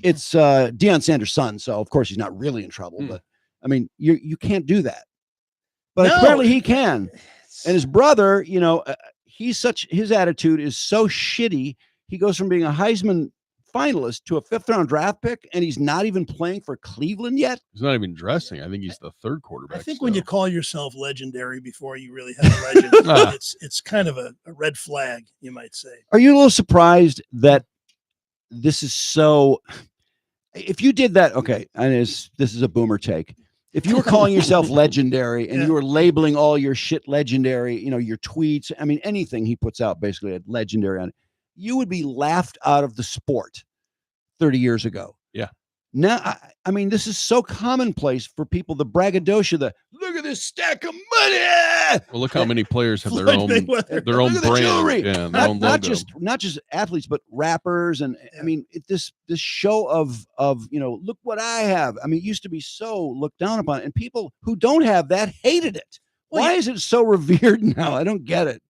Deion Sanders' son, so of course he's not really in trouble. But I mean, you can't do that. But apparently he can. And his brother, his attitude is so shitty. He goes from being a Heisman finalist to a 5th-round draft pick, and he's not even playing for Cleveland yet. He's not even dressing. I think he's the 3rd quarterback. I think when you call yourself legendary before you really have a legend, it's kind of a red flag, you might say. Are you a little surprised that this is so? If you did that, okay, and this is a boomer take. If you were calling yourself legendary and you were labeling all your shit legendary, your tweets, I mean, anything he puts out basically had legendary on it, you would be laughed out of the sport 30 years ago. Yeah. Now, I mean, this is so commonplace for people, the braggadocio, look at this stack of money. Well, look how many players have their own brand. Yeah, not just athletes, but rappers. And I mean, this show of, look what I have. I mean, it used to be so looked down upon, and people who don't have that hated it. Why is it so revered now? I don't get it.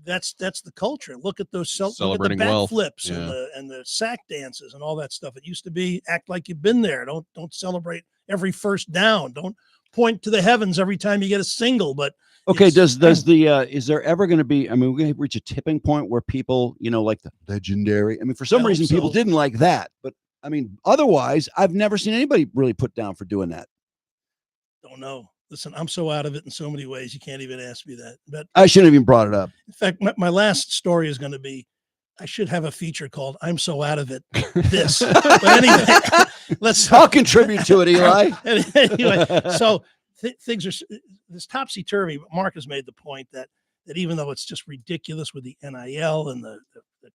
That's the culture. Look at those celebrating look at the backflips and the sack dances and all that stuff. It used to be act like you've been there. Don't celebrate every first down. Don't point to the heavens every time you get a single. But okay, is there ever going to be? I mean, we're going to reach a tipping point where people, like the legendary. I mean, for some reason, people didn't like that. But I mean, otherwise, I've never seen anybody really put down for doing that. Don't know. Listen, I'm so out of it in so many ways. You can't even ask me that. But I shouldn't have even brought it up. In fact, my last story is going to be, I should have a feature called "I'm So Out of It." But anyway, I'll contribute to it, Eli. Anyway, so things are this topsy-turvy. But Mark has made the point that even though it's just ridiculous with the NIL and the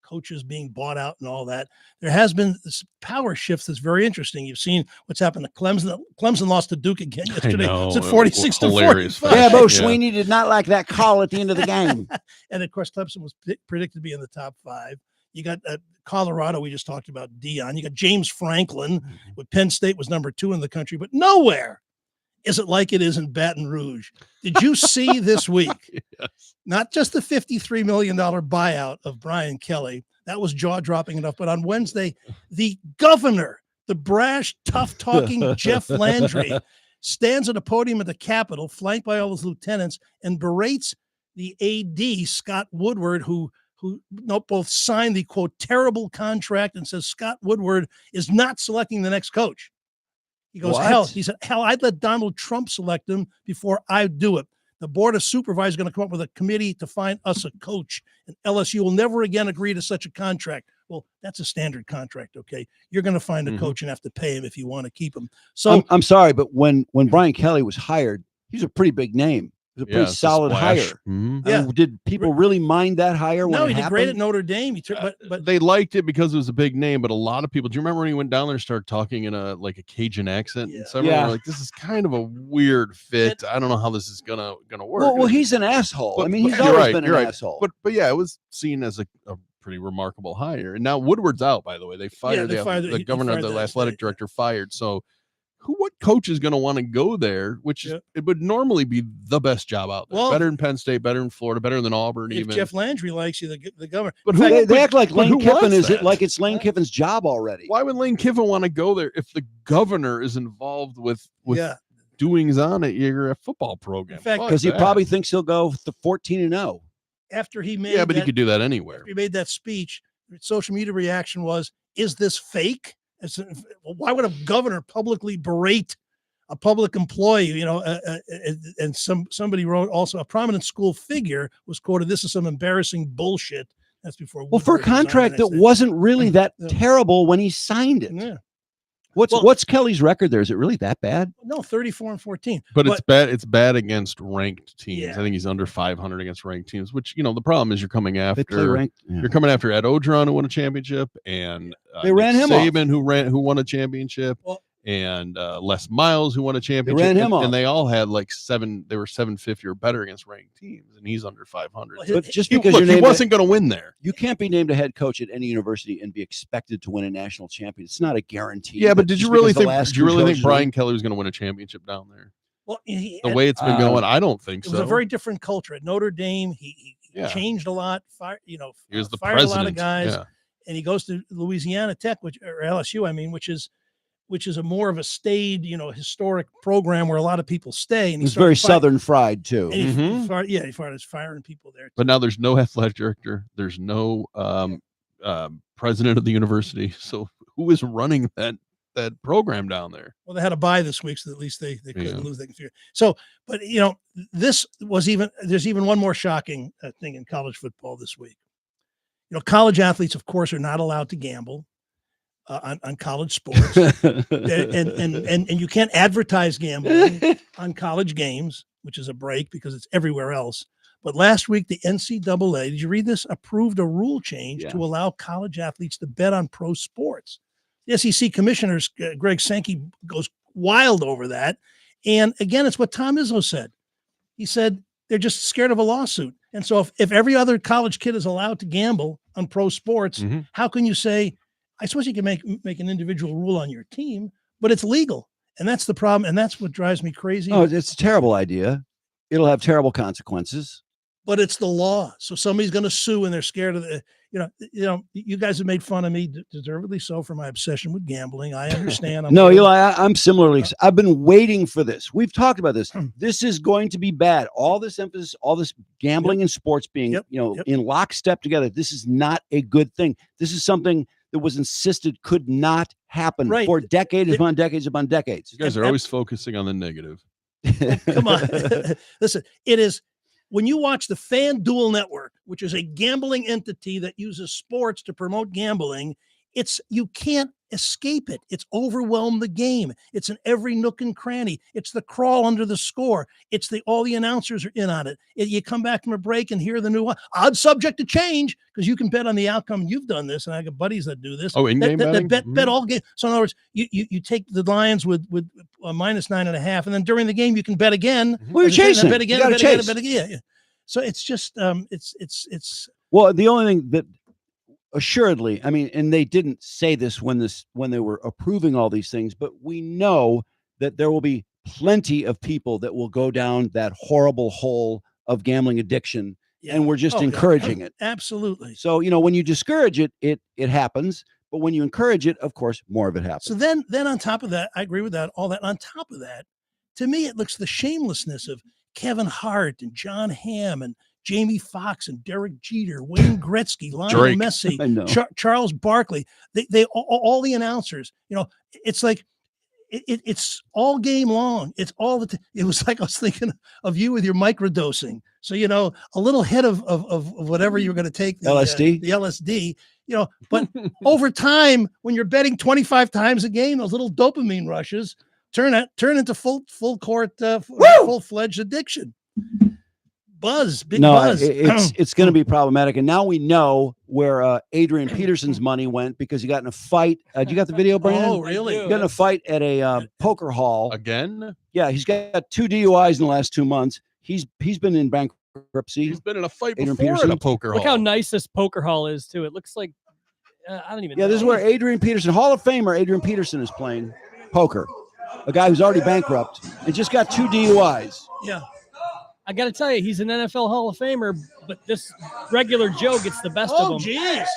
coaches being bought out and all that, there has been this power shift that's very interesting. You've seen what's happened to Clemson. Clemson lost to Duke again yesterday. It's at 46 to 45. Yeah, Bo Sweeney did not like that call at the end of the game. And of course, Clemson was predicted to be in the top 5. You got Colorado. We just talked about Dion. You got James Franklin with Penn State was number 2 in the country, but nowhere is it like it is in Baton Rouge. Did you see this week? Yes. Not just the $53 million buyout of Brian Kelly. That was jaw-dropping enough. But on Wednesday, the governor, the brash, tough-talking Jeff Landry, stands at a podium at the Capitol, flanked by all his lieutenants, and berates the AD, Scott Woodward, who both signed the, quote, terrible contract, and says Scott Woodward is not selecting the next coach. He goes, what? He said, I'd let Donald Trump select him before I do it. The Board of Supervisors is going to come up with a committee to find us a coach, and LSU will never again agree to such a contract. Well, that's a standard contract, okay? You're going to find a coach and have to pay him if you want to keep him. So I'm sorry, but when Brian Kelly was hired, he's a pretty big name. It was a pretty solid hire. Yeah. Did people really mind that hire? When no, it he did happened? great at Notre Dame. But they liked it because it was a big name, but a lot of people, do you remember when he went down there and started talking in a Cajun accent? Yeah. And some were like, this is kind of a weird fit. I don't know how this is gonna work. Well, he's an asshole. But, I mean, he's you're always right, been an you're right. asshole. But yeah, it was seen as a pretty remarkable hire. And now Woodward's out, by the way. They fired the governor, the athletic director fired. So what coach is going to want to go there, which it would normally be the best job out there. Well, better than Penn State, better than Florida, better than Auburn. If even Jeff Landry likes you, the governor. But they act like Lane Kiffin is it like it's Lane Kiffin's job already. Why would Lane Kiffin want to go there if the governor is involved with doings on it? Your football program, in fact, because he probably thinks he'll go to 14-0 after he made. But he could do that anywhere. After he made that speech, social media reaction was, "Is this fake?" Why would a governor publicly berate a public employee? And somebody wrote also, a prominent school figure was quoted, "This is some embarrassing bullshit." That's before. Well, for a contract that wasn't really that terrible when he signed it. Yeah. What's Kelly's record there? Is it really that bad? No, 34-14. But it's bad. It's bad against ranked teams. Yeah. I think he's under 500 against ranked teams. Which the problem is you're coming after You're coming after Ed Ogeron, who won a championship, and they ran him Saban off. who won a championship. Well, and Les Miles, who won a championship. They ran him off. And they all had they were 750 or better against ranked teams, and he's under 500. But just because he wasn't going to win there. You can't be named a head coach at any university and be expected to win a national championship. It's not a guarantee. Yeah, but did you really think Brian Kelly was going to win a championship down there? Well, the way it's been going, I don't think so. It was a very different culture at Notre Dame. He changed a lot. He was the fired president. A lot of guys, and he goes to Louisiana Tech, or LSU, which is a more of a staid, historic program where a lot of people stay. And he's very Southern fried too. And he fired firing people there. But now there's no athletic director. There's no president of the university. So who is running that program down there? Well, they had a bye this week, so at least they couldn't lose. They can figure. So, but this was there's even one more shocking thing in college football this week. College athletes, of course, are not allowed to gamble on college sports, and you can't advertise gambling on college games, which is a break because it's everywhere else. But last week, the NCAA, did you read this? Approved a rule change to allow college athletes to bet on pro sports. The SEC commissioner, Greg Sankey, goes wild over that. And again, it's what Tom Izzo said. He said they're just scared of a lawsuit. And so if every other college kid is allowed to gamble on pro sports, how can you say, I suppose you can make an individual rule on your team, but it's legal. And that's the problem. And that's what drives me crazy. Oh, it's a terrible idea. It'll have terrible consequences. But it's the law. So somebody's going to sue and they're scared of the, you guys have made fun of me, deservedly so, for my obsession with gambling. I understand. Eli, I'm similarly. I've been waiting for this. We've talked about this. This is going to be bad. All this emphasis, all this gambling and sports being, in lockstep together. This is not a good thing. This is something that was insisted could not happen for decades upon decades upon decades. You guys are always focusing on the negative. Come on. Listen, it is. When you watch the FanDuel Network, which is a gambling entity that uses sports to promote gambling, you can't escape it. It's overwhelmed the game. It's in every nook and cranny. It's the crawl under the score. It's all the announcers are in on it. You come back from a break and hear the new one. Odds subject to change because you can bet on the outcome. You've done this, and I got buddies that do this. Oh, in-game betting? Bet all game. So in other words, you take the Lions with minus 9.5, and then during the game you can bet again. Well, you're chasing. Bet again. Bet again. Bet again. Yeah. So it's just it's. Well, the only thing that assuredly, I mean, and they didn't say this when they were approving all these things, but we know that there will be plenty of people that will go down that horrible hole of gambling addiction, and we're just encouraging it. Absolutely. So, when you discourage it, it happens, but when you encourage it, of course, more of it happens. So then on top of that, I agree with that, all that. On top of that, to me, it looks the shamelessness of Kevin Hart and John Hamm and Jamie Foxx and Derek Jeter, Wayne Gretzky, Lionel Messi, Charles Barkley. They all the announcers. It's like it's all game long. It's all it was like I was thinking of you with your microdosing. So a little hit of whatever you're going to take, the LSD. But over time, when you're betting 25 times a game, those little dopamine rushes turn into full court, full-fledged addiction. Big buzz. It's going to be problematic. And now we know where Adrien Peterson's money went because he got in a fight. You got the video, Brandon? Oh, really? He got in a fight at a poker hall. Again? Yeah, he's got 2 DUIs in the last 2 months. He's been in bankruptcy. He's been in a fight Adrien before Peterson. at a poker hall. Look how nice this poker hall is, too. It looks like, I don't even know. Yeah, this is where Adrien Peterson, Hall of Famer Adrien Peterson, is playing poker. A guy who's already bankrupt and just got 2 DUIs. Yeah. I got to tell you, he's an NFL Hall of Famer, but this regular Joe gets the best of him. Geez.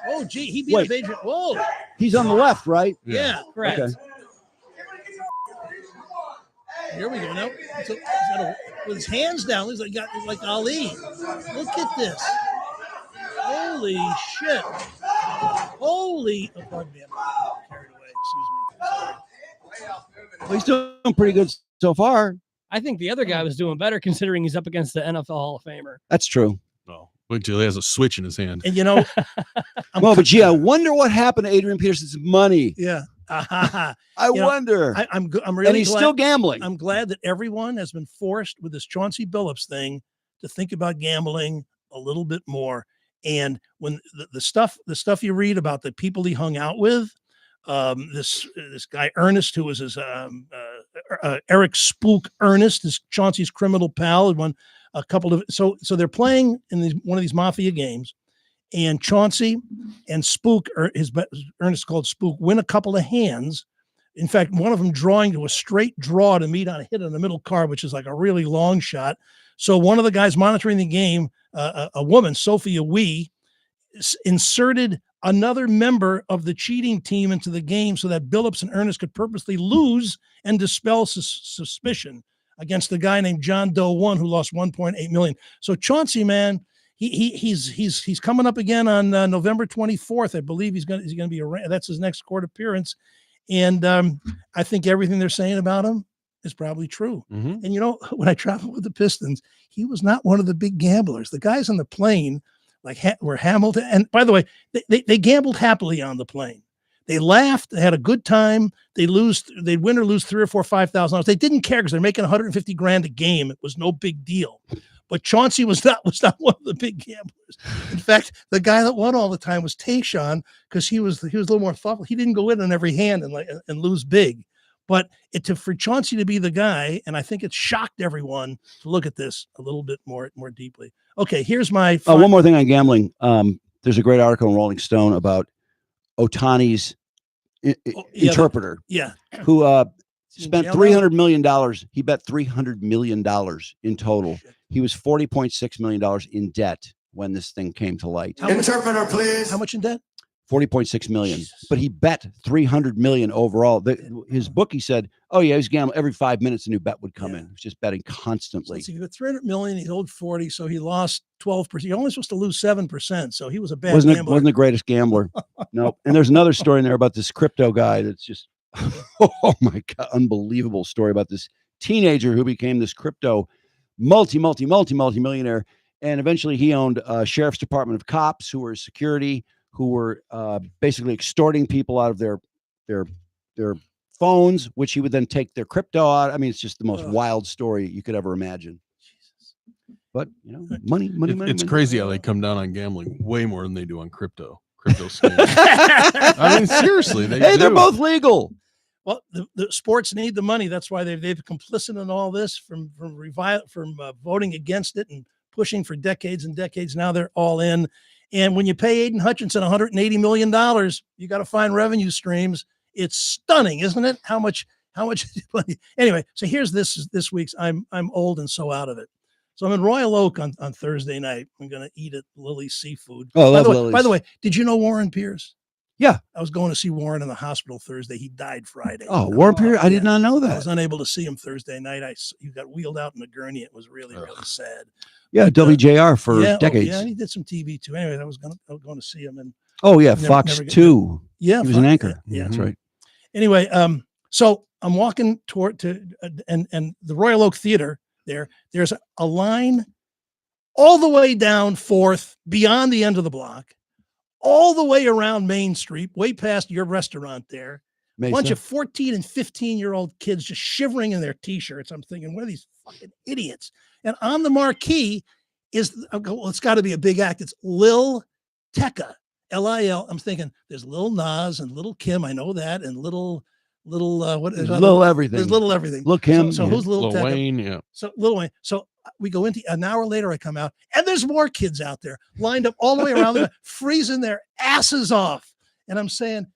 Oh, gee. He beat Adrian. Whoa. He's on the left, right? Yeah. Correct. Okay. Here we go. Now, with his hands down, he's like Ali. Look at this. Holy shit. Holy. Oh, pardon me. I'm carried away. Excuse me. Well, he's doing pretty good so far. I think the other guy was doing better considering he's up against the NFL Hall of Famer. That's true. No. Wait till he has a switch in his hand. And I wonder what happened to Adrien Peterson's money. Yeah. I wonder. I'm really and he's still gambling. I'm glad that everyone has been forced with this Chauncey Billups thing to think about gambling a little bit more. And when the stuff you read about the people he hung out with, this guy Ernest, who was his Eric Spook Ernest, is Chauncey's criminal pal, had won a couple of so they're playing in one of these mafia games, and Chauncey and Spook, or Ernest called Spook, win a couple of hands. In fact, one of them drawing to a straight draw to meet on a hit on the middle card, which is like a really long shot. So one of the guys monitoring the game, a woman, Sophia Wee, inserted another member of the cheating team into the game so that Billups and Ernest could purposely lose and dispel suspicion against a guy named John Doe 1 who lost $1.8 million. So Chauncey, man, he's coming up again on November 24th. I believe he's going to be that's his next court appearance, and I think everything they're saying about him is probably true. Mm-hmm. And when I traveled with the Pistons, he was not one of the big gamblers. The guys on the plane, were Hamilton, and by the way, they gambled happily on the plane. They laughed. They had a good time. They'd win or lose $3,000 or $4,000, $5,000. They didn't care because they're making $150,000 a game. It was no big deal. But Chauncey was not one of the big gamblers. In fact, the guy that won all the time was Tayshaun because he was a little more thoughtful. He didn't go in on every hand and lose big. But for Chauncey to be the guy, and I think it shocked everyone to look at this a little bit more deeply. Okay, here's my one more thing on gambling. There's a great article in Rolling Stone about Otani's interpreter, who spent $300 million. He bet $300 million in total. He was $40.6 million in debt when this thing came to light. Interpreter, please. How much in debt? $40.6 million. But he bet $300 million overall. His bookie said, "Oh yeah, he's gambling every 5 minutes. A new bet would come in. He was just betting constantly." So he got $300 million. He owed 40, so he lost 12%. You're only supposed to lose 7%. So he was a bad gambler. Wasn't the greatest gambler. No. And there's another story in there about this crypto guy. That's just, oh my God, unbelievable story about this teenager who became this crypto multi-millionaire. And eventually he owned a sheriff's department of cops who were security, who were basically extorting people out of their phones, which he would then take their crypto out. I mean, it's just the most wild story you could ever imagine. Jesus. But money. It's crazy how they come down on gambling way more than they do on crypto schemes. I mean, seriously, they're both legal. Well, the sports need the money. That's why they've complicit in all this from voting against it and pushing for decades and decades. Now they're all in. And when you pay Aiden Hutchinson $180 million, you got to find revenue streams. It's stunning, isn't it? How much money? Anyway, so here's this week's. I'm old and so out of it. So I'm in Royal Oak on Thursday night. I'm going to eat at Lily's Seafood. Oh, by the way, did you know Warren Pierce? Yeah. I was going to see Warren in the hospital Thursday. He died Friday. Oh, Warren Pierce? I did not know that. I was unable to see him Thursday night. He got wheeled out in a gurney. It was really sad. Yeah, WJR for decades. Yeah, and he did some TV too. Anyway, I was going to see him. And Fox 2. Yeah, he was an anchor. Yeah, that's right. Anyway, so I'm walking toward and the Royal Oak Theater there's a line all the way down 4th beyond the end of the block, all the way around Main Street, way past your restaurant there. Mesa. Bunch of 14 and 15-year-old kids just shivering in their T-shirts. I'm thinking, what are these fucking idiots? And on the marquee it's got to be a big act. It's Lil Tecca, Lil. I'm thinking there's Lil Nas and Little Kim. I know that. And little what is Little everything. There's Little everything. Look him. So who's Lil Tecca? Wayne, yeah. So Lil Wayne. So we go into an hour later. I come out and there's more kids out there lined up all the way around, freezing their asses off. And I'm saying,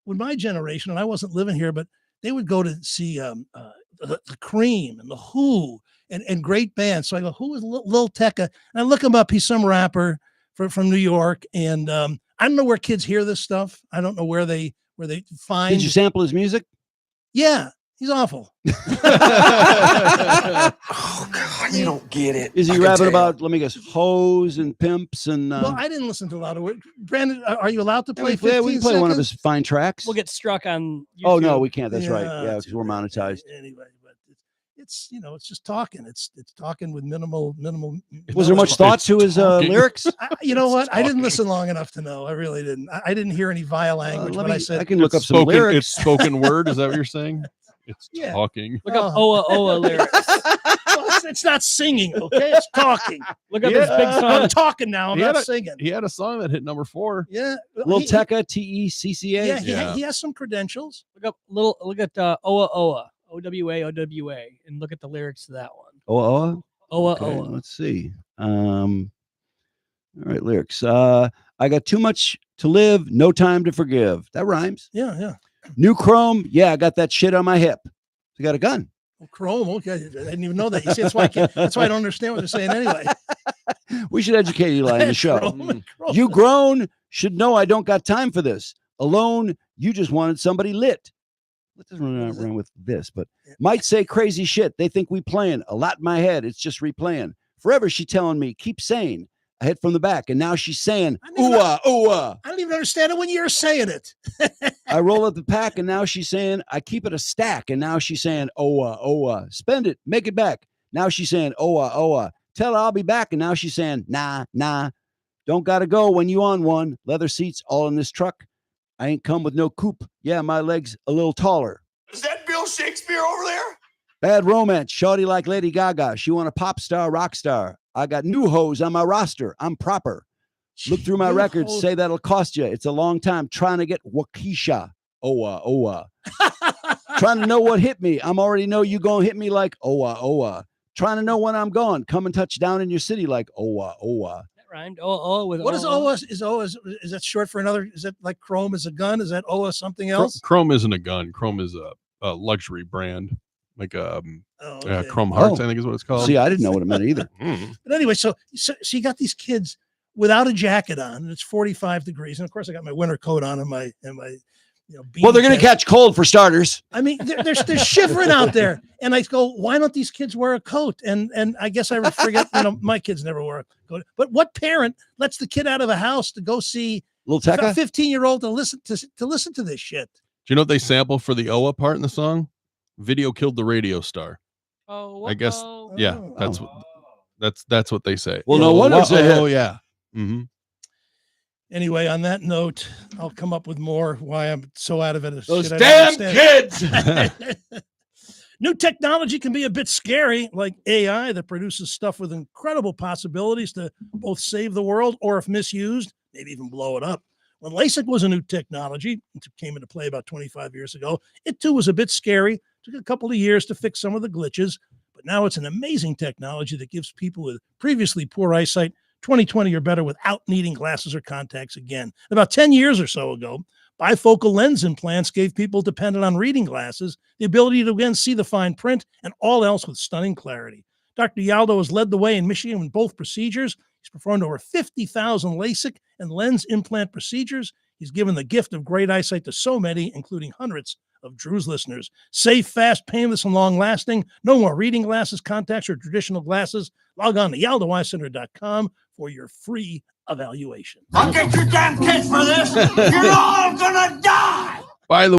with my generation, and I wasn't living here, but they would go to see the Cream and the Who and great bands. So I go, who is Lil Tecca? And I look him up. He's some rapper from New York, and I don't know where kids hear this stuff. I don't know where they find. Did you sample his music? Yeah, he's awful. Oh God, you don't get it. Is he rapping about? Let me guess, hoes and pimps and. Well, I didn't listen to a lot of it. Brandon, are you allowed to play? We can play one of his fine tracks. We'll get struck on YouTube. Oh no, we can't. That's right. Yeah, because we're monetized. Anyway, but it's it's just talking. It's talking with minimal. Was there much thought to his lyrics? You know what? I didn't listen long enough to know. I really didn't. I didn't hear any vile language. But I said I can look up some lyrics. It's spoken word. Is that what you're saying? It's talking. Look up Oa Oa lyrics. It's not singing, okay? It's talking. Look up his big song. I'm talking now. I'm not singing. He had a song that hit number 4. Yeah. Lil Tecca, Tecca. Yeah, he has some credentials. Look at Oa Oa, OWA, and look at the lyrics to that one. Oa? Oa Okay, Oa. let's see. All right, lyrics. I got too much to live, no time to forgive. That rhymes. Yeah. New Chrome. Yeah, I got that shit on my hip. You got a gun. Well, Chrome. Okay, I didn't even know that. You see, that's why I don't understand what they're saying anyway. We should educate Eli in the show. Chrome. You grown should know I don't got time for this. Alone, you just wanted somebody lit. What doesn't run with this, but might say crazy shit. They think we playing a lot in my head. It's just replaying. Forever she telling me, keep saying. I hit from the back, and now she's saying, ooh-ah, ooh-ah. I don't even understand it when you're saying it. I roll up the pack, and now she's saying, I keep it a stack, and now she's saying, oh-ah, oh-ah. Spend it, make it back. Now she's saying, oh-ah, oh-ah. Tell her I'll be back, and now she's saying, nah, nah. Don't gotta go when you on one. Leather seats all in this truck. I ain't come with no coupe. Yeah, my legs a little taller. Is that Bill Shakespeare over there? Bad romance. Shorty like Lady Gaga. She want a pop star, rock star. I got new hoes on my roster. I'm proper. Look through my records. Say that'll cost you. It's a long time trying to get Waukesha. Oa. Trying to know what hit me. I'm already know you gonna hit me like Oa. Trying to know when I'm gone. Come and touch down in your city like Oa. That rhymed. Oa with what is Oa? Is that short for another? Is that like Chrome is a gun? Is that Oa something else? Chrome isn't a gun. Chrome is a luxury brand. Like okay. Chrome Hearts, I think is what it's called. See, I didn't know what it meant either. But anyway, so you got these kids without a jacket on, and it's 45 degrees, and of course I got my winter coat on and my well, they're going to catch cold for starters. I mean, they're shivering out there, and I go, why don't these kids wear a coat? And I guess I forget. My kids never wear a coat. But what parent lets the kid out of the house to go see Lil Tecca? A 15-year-old to listen to this shit? Do you know what they sample for the Oa part in the song? Video killed the radio star. Oh, I guess. Yeah, that's what they say. Well, no wonder it's a hit. Oh, yeah. Mm-hmm. Anyway, on that note, I'll come up with more why I'm so out of it. Those damn kids. New technology can be a bit scary, like AI that produces stuff with incredible possibilities to both save the world or, if misused, maybe even blow it up. When LASIK was a new technology, it came into play about 25 years ago, it too was a bit scary. Took a couple of years to fix some of the glitches, but now it's an amazing technology that gives people with previously poor eyesight 20/20 or better without needing glasses or contacts again. About 10 years or so ago, bifocal lens implants gave people dependent on reading glasses the ability to again see the fine print and all else with stunning clarity. Dr. Yaldo has led the way in Michigan in both procedures. He's performed over 50,000 LASIK and lens implant procedures. He's given the gift of great eyesight to so many, including hundreds of Drew's listeners. Safe, fast, painless, and long-lasting. No more reading glasses, contacts, or traditional glasses. Log on to YaldoEyeCenter.com for your free evaluation. I'll get your damn kids for this. You're all gonna die. By the